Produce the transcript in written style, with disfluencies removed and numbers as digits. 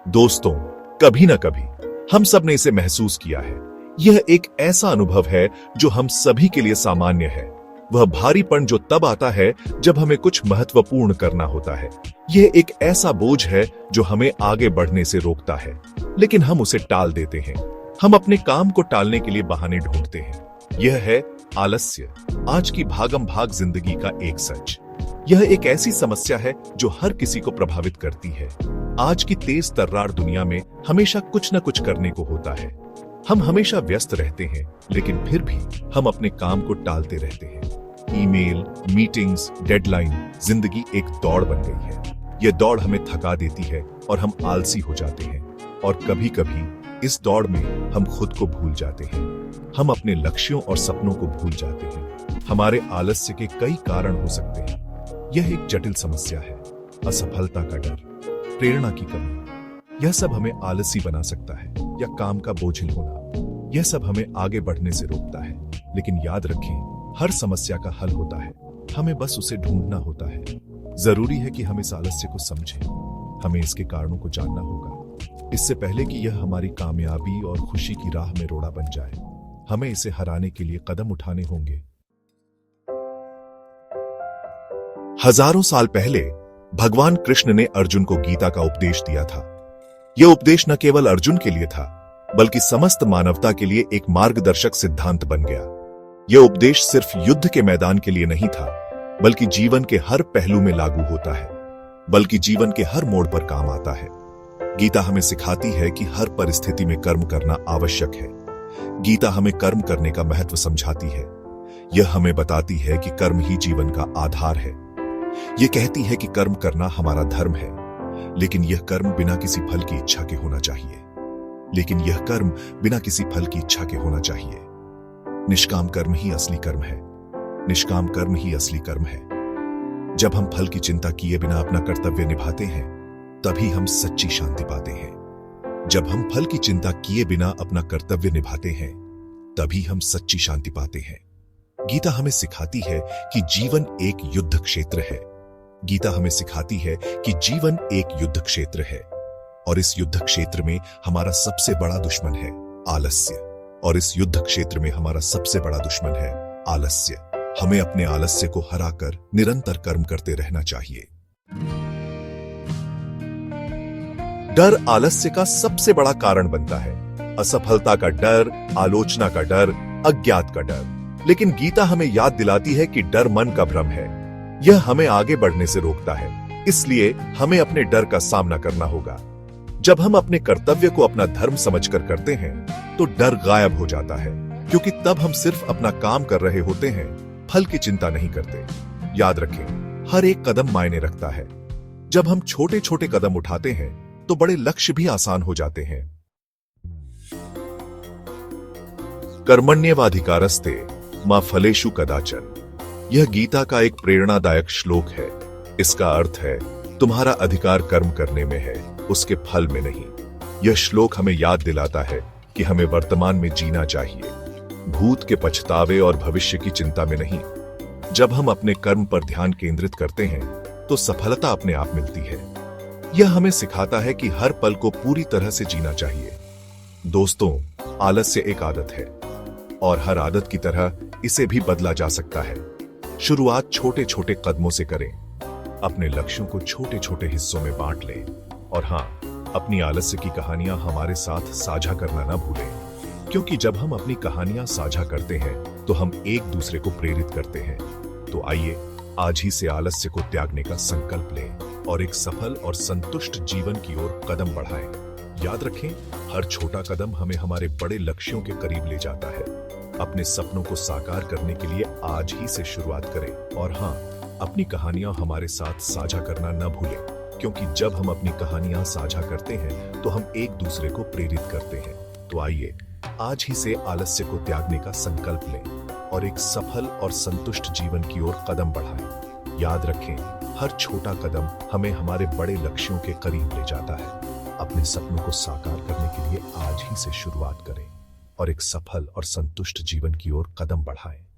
दोस्तों, कभी ना कभी हम सब ने इसे महसूस किया है। यह एक ऐसा अनुभव है जो हम सभी के लिए सामान्य है। वह भारीपन जो तब आता है जब हमें कुछ महत्वपूर्ण करना होता है। यह एक ऐसा बोझ है जो हमें आगे बढ़ने से रोकता है, लेकिन हम उसे टाल देते हैं। हम अपने काम को टालने के लिए बहाने ढूंढते हैं। यह है आलस्य, आज की भागम भाग जिंदगी का एक सच। यह एक ऐसी समस्या है जो हर किसी को प्रभावित करती है। आज की तेज तर्रार दुनिया में हमेशा कुछ न कुछ करने को होता है। हम हमेशा व्यस्त रहते हैं, लेकिन फिर भी हम अपने काम को टालते रहते हैं। ईमेल, मीटिंग्स, डेडलाइन, जिंदगी एक दौड़ बन गई है। यह दौड़ हमें थका देती है और हम आलसी हो जाते हैं। और कभी कभी इस दौड़ में हम खुद को भूल जाते हैं। हम अपने लक्ष्यों और सपनों को भूल जाते हैं। हमारे आलस्य के कई कारण हो सकते हैं। यह एक जटिल समस्या है। असफलता का डर, प्रेरणा की कमी, यह सब हमें आलसी बना सकता है। या काम का बोझिल होना, यह सब हमें आगे बढ़ने से रोकता है। लेकिन याद रखें, हर समस्या का हल होता है। हमें बस उसे ढूंढना होता है। जरूरी है कि हम इस आलस्य को समझें। हमें इसके कारणों को जानना होगा, इससे पहले कि यह हमारी कामयाबी और खुशी की राह में रोड़ा बन जाए। हमें इसे हराने के लिए कदम उठाने होंगे। हजारों साल पहले भगवान कृष्ण ने अर्जुन को गीता का उपदेश दिया था। यह उपदेश न केवल अर्जुन के लिए था, बल्कि समस्त मानवता के लिए एक मार्गदर्शक सिद्धांत बन गया। यह उपदेश सिर्फ युद्ध के मैदान के लिए नहीं था, बल्कि जीवन के हर पहलू में लागू होता है, बल्कि जीवन के हर मोड़ पर काम आता है। गीता हमें सिखाती है कि हर परिस्थिति में कर्म करना आवश्यक है। गीता हमें कर्म करने का महत्व समझाती है। यह हमें बताती है कि कर्म ही जीवन का आधार है। यह कहती है कि कर्म करना हमारा धर्म है, लेकिन यह कर्म बिना किसी फल की इच्छा के होना चाहिए। निष्काम कर्म ही असली कर्म है। निष्काम कर्म ही असली कर्म है। जब हम फल की चिंता किए बिना अपना कर्तव्य निभाते हैं, तभी हम सच्ची शांति पाते हैं। जब हम फल की चिंता किए बिना अपना कर्तव्य निभाते हैं, तभी हम सच्ची शांति पाते हैं। गीता हमें सिखाती है कि जीवन एक युद्ध क्षेत्र है। गीता हमें सिखाती है कि जीवन एक युद्ध क्षेत्र है, और इस युद्ध क्षेत्र में हमारा सबसे बड़ा दुश्मन है आलस्य। हमें अपने आलस्य को हराकर निरंतर कर्म करते रहना चाहिए। डर आलस्य का सबसे बड़ा कारण बनता है। असफलता का डर, आलोचना का डर, अज्ञात का डर। लेकिन गीता हमें याद दिलाती है कि डर मन का भ्रम है। यह हमें आगे बढ़ने से रोकता है। इसलिए हमें अपने डर का सामना करना होगा। जब हम अपने कर्तव्य को अपना धर्म समझकर करते हैं, तो डर गायब हो जाता है, क्योंकि तब हम सिर्फ अपना काम कर रहे होते हैं, फल की चिंता नहीं करते। याद रखें, हर एक कदम मायने रखता है। जब हम छोटे छोटे कदम उठाते हैं, तो बड़े लक्ष्य भी आसान हो जाते हैं। कर्मण्येवाधिकारस्ते मा फलेषु कदाचन, यह गीता का एक प्रेरणादायक श्लोक है। इसका अर्थ है, तुम्हारा अधिकार कर्म करने में है, उसके फल में नहीं। यह श्लोक हमें याद दिलाता है कि हमें वर्तमान में जीना चाहिए, भूत के पछतावे और भविष्य की चिंता में नहीं। जब हम अपने कर्म पर ध्यान केंद्रित करते हैं, तो सफलता अपने आप मिलती है। यह हमें सिखाता है कि हर पल को पूरी तरह से जीना चाहिए। दोस्तों, आलस्य एक आदत है, और हर आदत की तरह इसे भी बदला जा सकता है। शुरुआत छोटे छोटे कदमों से करें। अपने लक्ष्यों को छोटे छोटे हिस्सों में बांट लें। और हां, अपनी आलस्य की कहानियां हमारे साथ साझा करना ना भूलें, क्योंकि जब हम अपनी कहानियां साझा करते हैं, तो हम एक दूसरे को प्रेरित करते हैं। तो आइए आज ही से आलस्य को त्यागने का संकल्प लें और एक सफल और संतुष्ट जीवन की ओर कदम बढ़ाएं। याद रखें, हर छोटा कदम हमें हमारे बड़े लक्ष्यों के करीब ले जाता है। अपने सपनों को साकार करने के लिए आज ही से शुरुआत करें। और हां, अपनी कहानियां हमारे साथ साझा करना न भूलें, क्योंकि जब हम अपनी कहानियां साझा करते हैं, तो हम एक दूसरे को प्रेरित करते हैं। तो आइए आज ही से आलस्य को त्यागने का संकल्प लें और एक सफल और संतुष्ट जीवन की ओर कदम बढ़ाएं। याद रखें, हर छोटा कदम हमें हमारे बड़े लक्ष्यों के करीब ले जाता है। अपने सपनों को साकार करने के लिए आज ही से शुरुआत करें और एक सफल और संतुष्ट जीवन की ओर कदम बढ़ाएं।